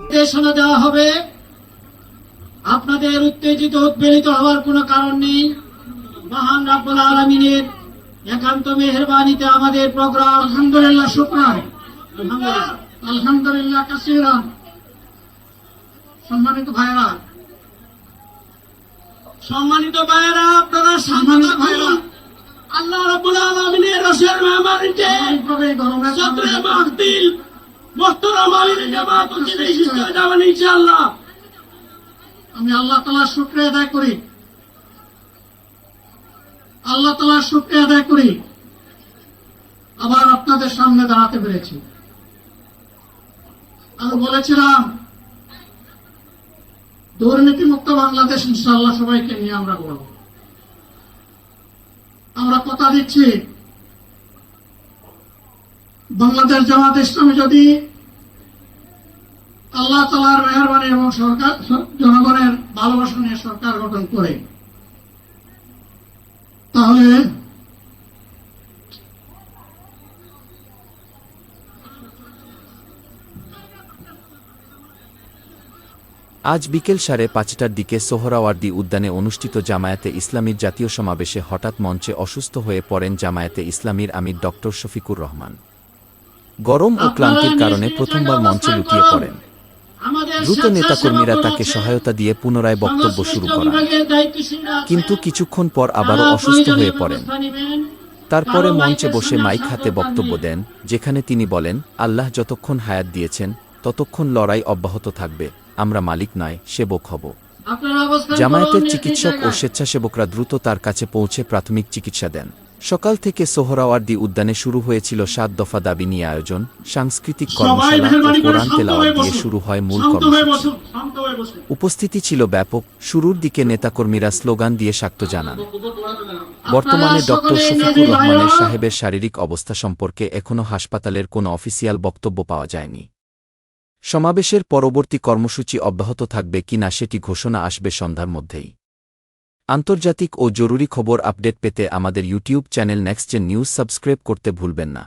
নির্দেশনা দেওয়া হবে। আপনাদের উত্তেজিত উদ্বেলিত হওয়ার কোনো কারণ নেই। মহান রাব্বুল আলামিনের একান্ত মেহেরবানিতে আমাদের প্রোগ্রাম আলহামদুলিল্লাহ শুকরান আলহামদুলিল্লাহ কাসীরান। সম্মানিত ভাইরা, আপনারা সম্মানিত ভাইরা, আল্লাহ রাব্বুল আলামিনের রসের মেহমানিতে সদরে মাহফিল মুহতারাম আমির জামাত যাবেন ইনশাআল্লাহ। আমি আল্লাহ তাআলার শুকরিয়া আদায় করি, আল্লাহ তাআলার শুকরিয়া আদায় করি আবার আপনাদের সামনে দাঁড়াতে পেরেছি। আমি বলেছিলাম দুর্নীতিমুক্ত বাংলাদেশ ইনশাআল্লাহ সবাইকে নিয়ে আমরা গড়ব। আমরা কথা দিচ্ছি বাংলাদেশ জামাত ইসলামী যদি আল্লাহ তাআলার মেহেরবানি এবং সরকার জনগণের ভালোবাসা নিয়ে সরকার গঠন করে, তাহলে আজ বিকেল 5:30টার দিকে সোহরাওয়ার্দী উদ্যানে অনুষ্ঠিত জামায়াতে ইসলামীর জাতীয় সমাবেশে হঠাৎ মঞ্চে অসুস্থ হয়ে পড়েন জামায়াতে ইসলামীর আমির ডক্টর শফিকুর রহমান। গরম ও ক্লান্তির কারণে প্রথমবার মঞ্চে লুটিয়ে পড়েন। দ্রুত নেতাকর্মীরা তাকে সহায়তা দিয়ে পুনরায় বক্তব্য শুরু করেন, কিন্তু কিছুক্ষণ পর আবারও অসুস্থ হয়ে পড়েন। তারপরে মঞ্চে বসে মাইক হাতে বক্তব্য দেন, যেখানে তিনি বলেন, আল্লাহ যতক্ষণ হায়াত দিয়েছেন ততক্ষণ লড়াই অব্যাহত থাকবে, আমরা মালিক নয়, সেবক হব। জামায়াতের চিকিৎসক ও স্বেচ্ছাসেবকরা দ্রুত তার কাছে পৌঁছে প্রাথমিক চিকিৎসা দেন। সকাল থেকে সোহরাওয়ার্দী উদ্যানে শুরু হয়েছিল 7 দফা দাবি নিয়ে আয়োজন, সাংস্কৃতিক কর্মশালা ও কোরআন তেলাওয়াত দিয়ে শুরু হয় মূল কর্মসূচি। উপস্থিতি ছিল ব্যাপক। শুরুর দিকে নেতাকর্মীরা স্লোগান দিয়ে স্বাগত জানান। বর্তমানে ডক্টর শফিকুর রহমানের সাহেবের শারীরিক অবস্থা সম্পর্কে এখনও হাসপাতালের কোনো অফিসিয়াল বক্তব্য পাওয়া যায়নি। সমাবেশের পরবর্তী কর্মসূচি অব্যাহত থাকবে কিনা সেটি ঘোষণা আসবে সন্ধ্যার মধ্যেই। আন্তর্জাতিক ও জরুরি খবর আপডেট পেতে আমাদের YouTube channel Next Gen News subscribe করতে ভুলবেন না।